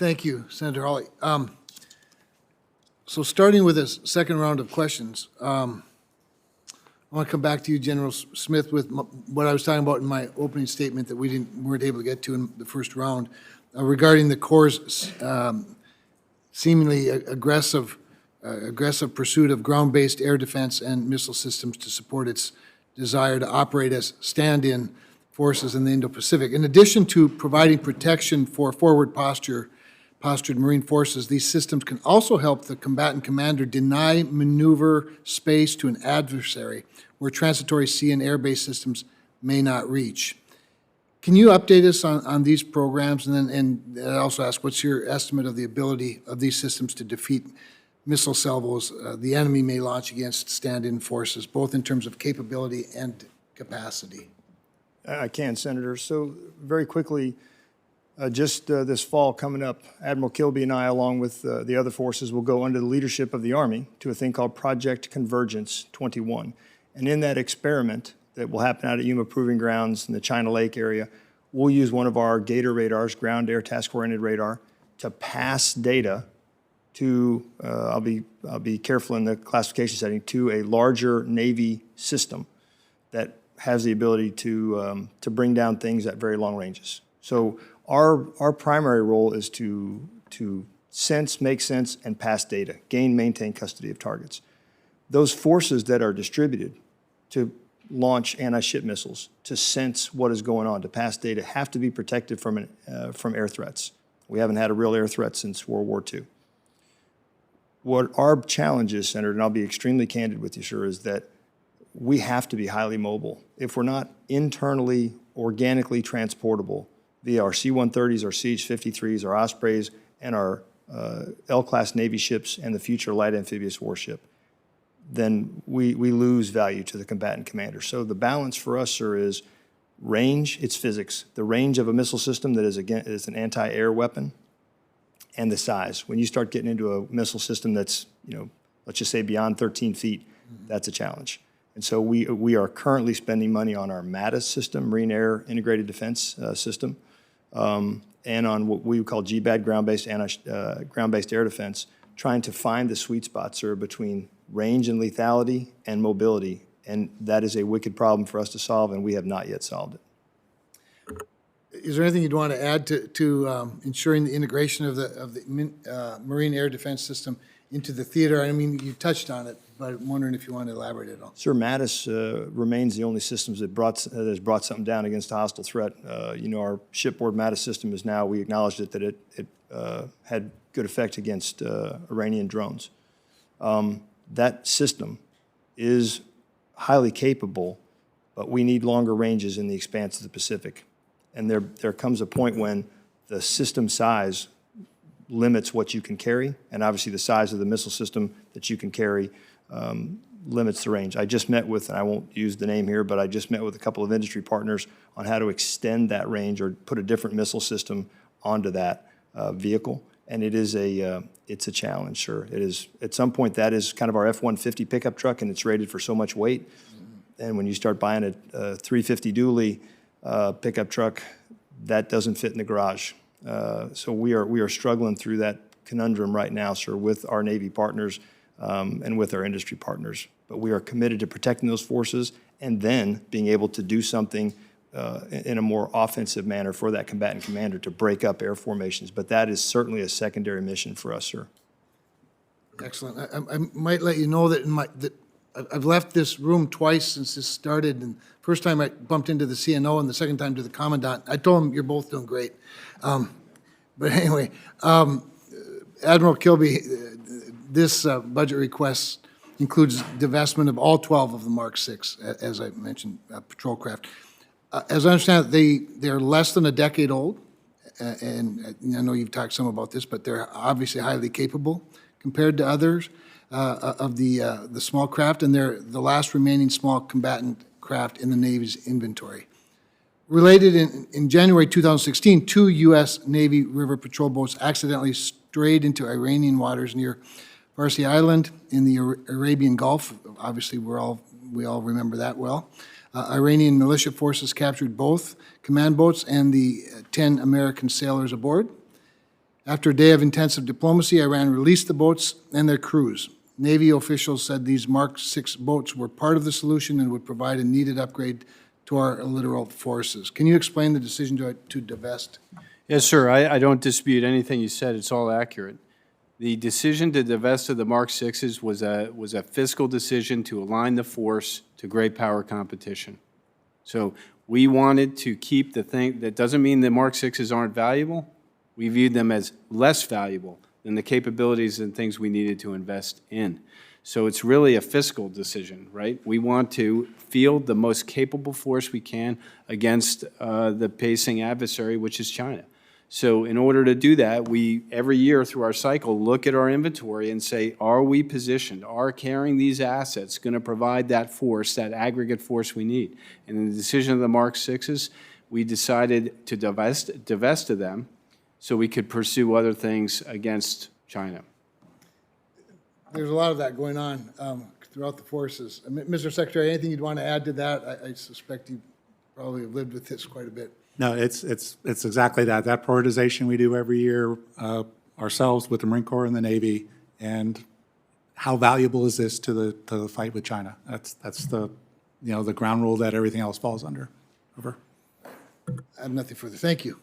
Thank you, Senator Hawley. So starting with this second round of questions, I want to come back to you, General Smith, with what I was talking about in my opening statement that we weren't able to get to in the first round regarding the Corps' seemingly aggressive pursuit of ground-based air defense and missile systems to support its desire to operate as stand-in forces in the Indo-Pacific. In addition to providing protection for postured Marine forces, these systems can also help the combatant commander deny maneuver space to an adversary where transitory sea and air-based systems may not reach. Can you update us on these programs? And I also ask, what's your estimate of the ability of these systems to defeat missile salvos the enemy may launch against stand-in forces, both in terms of capability and capacity? I can, Senator. So very quickly, just this fall coming up, Admiral Kilby and I, along with the other forces, will go under the leadership of the Army to a thing called Project Convergence 21. And in that experiment that will happen out at Yuma Proving Grounds in the China Lake area, we'll use one of our Gator radars, ground air task-oriented radar, to pass data to, I'll be careful in the classification setting, to a larger Navy system that has the ability to bring down things at very long ranges. So our primary role is to sense, make sense, and pass data, gain, maintain custody of targets. Those forces that are distributed to launch anti-ship missiles, to sense what is going on, to pass data, have to be protected from air threats. We haven't had a real air threat since World War II. What our challenge is, Senator, and I'll be extremely candid with you, sir, is that we have to be highly mobile. If we're not internally, organically transportable via our C-130s, our CH-53s, our Ospreys, and our L-class Navy ships and the future light amphibious warship, then we lose value to the combatant commander. So the balance for us, sir, is range, it's physics. The range of a missile system that is an anti-air weapon, and the size. When you start getting into a missile system that's, let's just say beyond 13 feet, that's a challenge. And so we are currently spending money on our MADIS system, Marine Air Integrated Defense System, and on what we would call GBAD, ground-based air defense, trying to find the sweet spots, sir, between range and lethality and mobility. And that is a wicked problem for us to solve, and we have not yet solved it. Is there anything you'd want to add to ensuring the integration of the Marine Air Defense System into the theater? I mean, you touched on it, but I'm wondering if you want to elaborate at all. Sir, MADIS remains the only systems that has brought something down against a hostile threat. Our shipboard MADIS system is now, we acknowledged it, that it had good effect against Iranian drones. That system is highly capable, but we need longer ranges in the expanse of the Pacific. And there comes a point when the system size limits what you can carry, and obviously the size of the missile system that you can carry limits the range. I just met with, and I won't use the name here, but I just met with a couple of industry partners on how to extend that range or put a different missile system onto that vehicle. And it's a challenge, sir. It is, at some point, that is kind of our F-150 pickup truck, and it's rated for so much weight. And when you start buying a 350 dually pickup truck, that doesn't fit in the garage. So we are struggling through that conundrum right now, sir, with our Navy partners and with our industry partners. But we are committed to protecting those forces and then being able to do something in a more offensive manner for that combatant commander to break up air formations. But that is certainly a secondary mission for us, sir. Excellent. I might let you know that I've left this room twice since this started, and first time I bumped into the CNO and the second time to the Commandant. I told him, you're both doing great. But anyway, Admiral Kilby, this budget request includes divestment of all 12 of the Mark VI, as I mentioned, patrol craft. As I understand it, they're less than a decade old, and I know you've talked some about this, but they're obviously highly capable compared to others of the small craft, and they're the last remaining small combatant craft in the Navy's inventory. Related, in January 2016, 2 U.S. Navy river patrol boats accidentally strayed into Iranian waters near Farsi Island in the Arabian Gulf. Obviously, we all remember that well. Iranian militia forces captured both command boats and the 10 American sailors aboard. After a day of intensive diplomacy, Iran released the boats and their crews. Navy officials said these Mark VI boats were part of the solution and would provide a needed upgrade to our littoral forces. Can you explain the decision to divest? Yes, sir. I don't dispute anything you said. It's all accurate. The decision to divest of the Mark VIs was a fiscal decision to align the force to great power competition. So we wanted to keep the thing. That doesn't mean the Mark VIs aren't valuable. We viewed them as less valuable than the capabilities and things we needed to invest in. So it's really a fiscal decision, right? We want to field the most capable force we can against the pacing adversary, which is China. So in order to do that, we, every year through our cycle, look at our inventory and say, are we positioned? Are carrying these assets going to provide that force, that aggregate force we need? And in the decision of the Mark VIs, we decided to divest of them so we could pursue other things against China. There's a lot of that going on throughout the forces. Mr. Secretary, anything you'd want to add to that? I suspect you probably have lived with this quite a bit. No, it's exactly that. That prioritization we do every year ourselves with the Marine Corps and the Navy, and how valuable is this to the fight with China? That's the the ground rule that everything else falls under. Over. I have nothing further. Thank you.